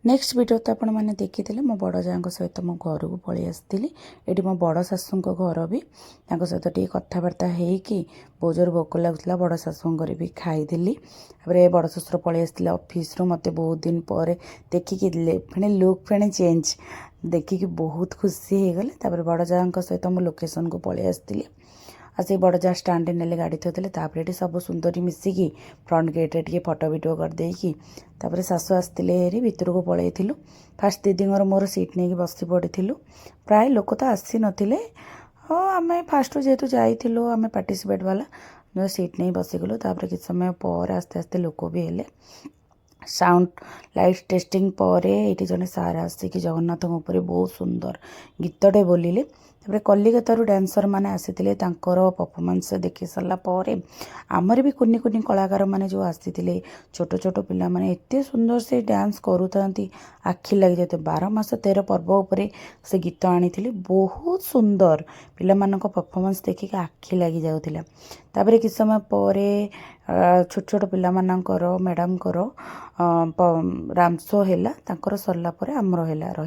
Next video तो आपण मैंने देखी मो बड़ जाँ सहित मो घर को पलि आसती ये मो बड़ सासू घर भी सहित टे कथबार्ता होगी बहुत जोर भोक लगुला बड़ सासू भी खाईदेली बड़ ससुर पलि आसते ऑफिस रु मत बहुत दिन पर देखिकी फेणे लुक फेणे चेंज देखिकी बहुत खुशी हो गले बड़ जाँ सहित मो लोकेशन को पलि आसती आसे बड़ जा स्टाण्ड ने गाड़ी थोड़े ये सब सुंदरी मिसिकी फ्रंट गेट्रे टे फटो भिडियो करदेकी शाशु आसते हेरी भितर को पलैलु फास्ट दीदी मोर सीट नहीं बस पड़ू प्राय लोक तो आसी नथिले हाँ आम फास्ट जेहेतु जाइलु आम पार्टिसिपेट वाला सीट नहीं बसीगलु किछ समय पर आस्ते आस्ते लोक भी हेले साउंड लाइट टेस्टिंग पर ये जड़े सार आसिक जगन्नाथ ऊपर बहुत सुंदर गीतटे बोलिले कलिकतारू डांसर मैंने आसी परफॉर्मेंस देखी सारापर आमर भी कुनी कुनी कलाकार मैंने जो आसी छोट छोट पिला माने एते सुंदर से डांस करूता आखि लगी जाते 12 मास 13 पर्व उपरे से गीत आनी बहुत सुंदर पिला मानक परफॉर्मेंस देखिक आखि लगी जाउथिला किछ समय पर छोट छोट पिला मानकर मैडम रामसो है सरला आमर है।